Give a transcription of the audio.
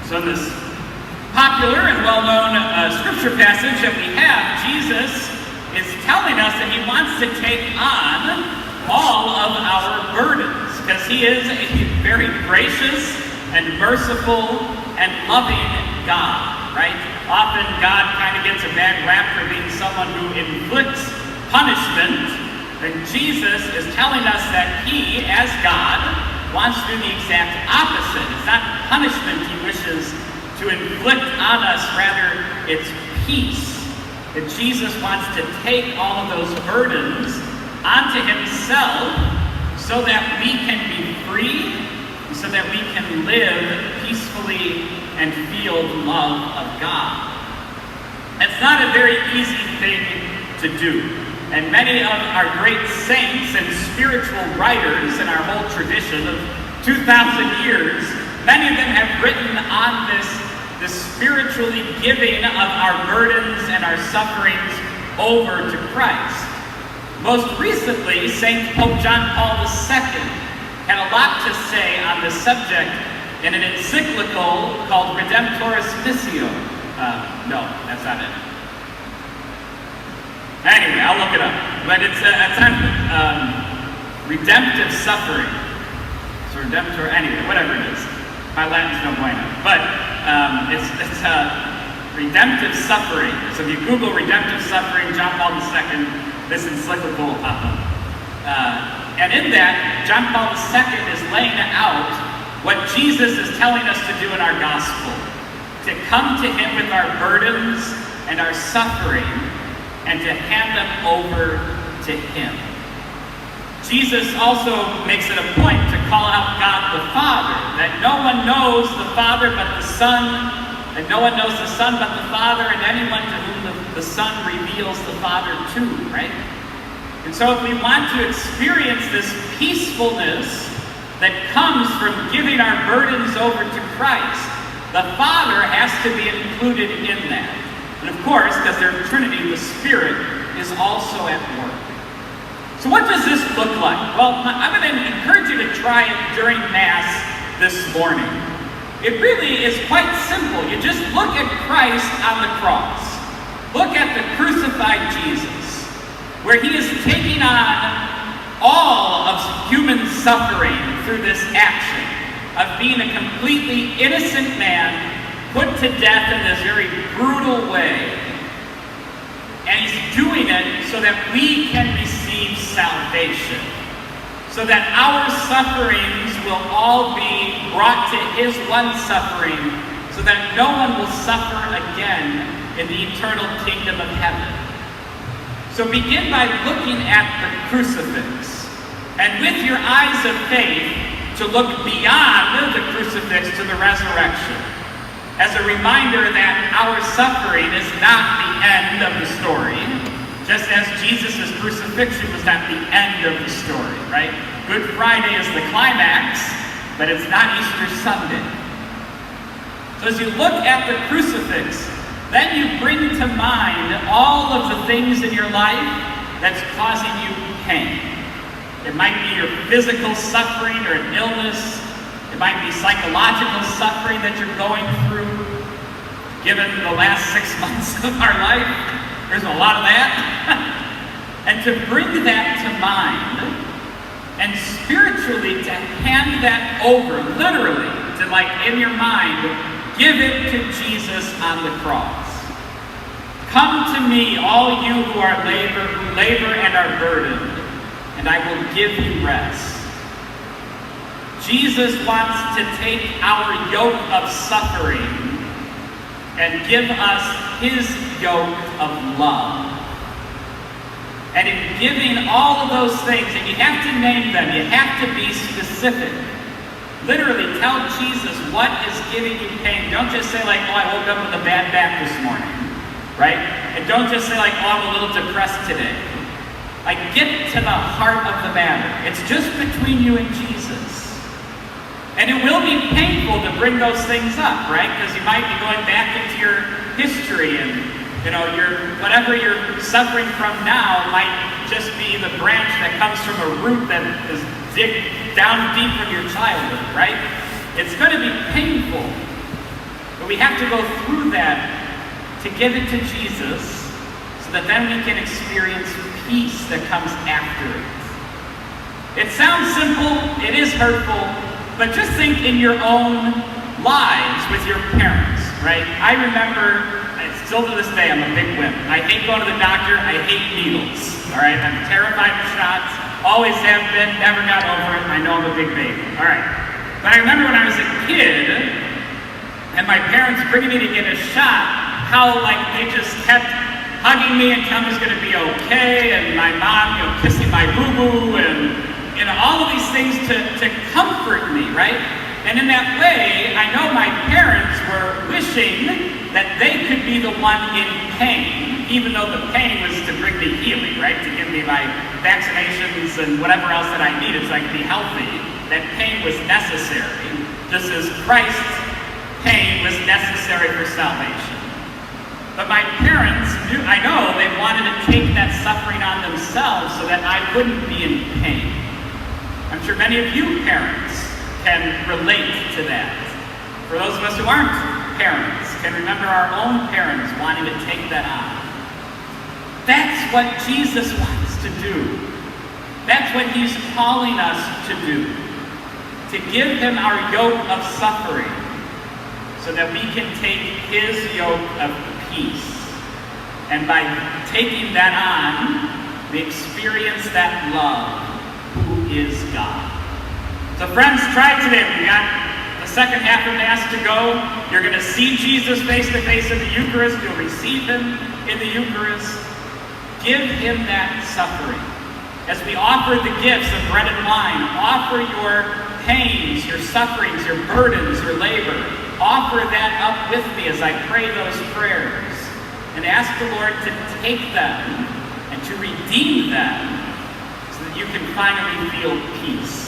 So in this popular and well-known scripture passage that we have, Jesus is telling us that he wants to take on all of our burdens, because he is a very gracious and merciful and loving God, right? Often God kind of gets a bad rap for being someone who inflicts punishment, and Jesus is telling us that he, as God, wants to do the exact opposite. It's not punishment he wishes to inflict on us, rather it's peace. That Jesus wants to take all of those burdens onto himself so that we can be free, so that we can live peacefully and feel the love of God. It's not a very easy thing to do. And many of our great saints and spiritual writers in our whole tradition of 2,000 years, many of them have written on this spiritually giving of our burdens and our sufferings over to Christ. Most recently, St. Pope John Paul II had a lot to say on this subject in an encyclical called Redemptoris Missio. No, that's not it. Anyway, I'll look it up. But it's on redemptive suffering. So redemptor, anyway, whatever it is. My Latin's no bueno. But it's redemptive suffering. So if you Google redemptive suffering, John Paul II, this encyclical will pop up. And in that, John Paul II is laying out what Jesus is telling us to do in our gospel. To come to him with our burdens and our suffering, and to hand them over to him. Jesus also makes it a point to call out God the Father, that no one knows the Father but the Son, and no one knows the Son but the Father, and anyone to whom the Son reveals the Father to, right? And so if we want to experience this peacefulness that comes from giving our burdens over to Christ, the Father has to be included in that. And of course, because they're Trinity, the Spirit is also at work. So what does this look like? Well, I'm going to encourage you to try it during Mass this morning. It really is quite simple. You just look at Christ on the cross. Look at the crucified Jesus, where he is taking on all of human suffering through this action of being a completely innocent man put to death in this very brutal way. And he's doing it so that we can receive salvation. So that our sufferings will all be brought to his one suffering, so that no one will suffer again in the eternal kingdom of heaven. So begin by looking at the crucifix, and with your eyes of faith, to look beyond the crucifix to the resurrection, as a reminder that our suffering is not the end of the story, just as Jesus' crucifixion was not the end of the story, right? Good Friday is the climax, but it's not Easter Sunday. So as you look at the crucifix, then you bring to mind all of the things in your life that's causing you pain. It might be your physical suffering or an illness. It might be psychological suffering that you're going through. Given the last 6 months of our life, there's a lot of that. And to bring that to mind, and spiritually to hand that over, literally, to like in your mind, give it to Jesus on the cross. Come to me, all you who labor and are burdened, and I will give you rest. Jesus wants to take our yoke of suffering and give us his yoke of love. And in giving all of those things, and you have to name them, you have to be specific. Literally, tell Jesus what is giving you pain. Don't just say like, oh, I woke up with a bad back this morning, right? And don't just say like, oh, I'm a little depressed today. Like, get to the heart of the matter. It's just between you and Jesus. And it will be painful to bring those things up, right? Because you might be going back into your history, and whatever you're suffering from now might just be the branch that comes from a root that is digged down deep from your childhood, right? It's going to be painful. But we have to go through that to give it to Jesus so that then we can experience peace that comes after it. It sounds simple, it is hurtful, but just think in your own lives with your parents, right? I remember, still to this day, I'm a big wimp. I hate going to the doctor, I hate needles, all right? I'm terrified of shots, always have been, never got over it, I know I'm a big baby, all right? But I remember when I was a kid, and my parents bringing me to get a shot, how like they just kept hugging me and telling me it's going to be okay, and my mom, kissing my boo-boo, and all of these things to comfort me, right? And in that way, I know my parents were wishing that they could be the one in pain, even though the pain was to bring me healing, right? To give me my vaccinations and whatever else that I needed so I could be healthy. That pain was necessary, just as Christ's pain was necessary for salvation. But my parents knew, I know, they wanted to take that suffering on themselves so that I wouldn't be in pain. I'm sure many of you parents can relate to that. For those of us who aren't parents, can remember our own parents wanting to take that on. That's what Jesus wants to do. That's what he's calling us to do. To give him our yoke of suffering so that we can take his yoke of peace. And by taking that on, we experience that love. Who is God. So friends, try it today. We got the second half of Mass to go. You're going to see Jesus face to face in the Eucharist. You'll receive him in the Eucharist. Give him that suffering. As we offer the gifts of bread and wine, offer your pains, your sufferings, your burdens, your labor. Offer that up with me as I pray those prayers. And ask the Lord to take them and to redeem them, you can finally feel peace.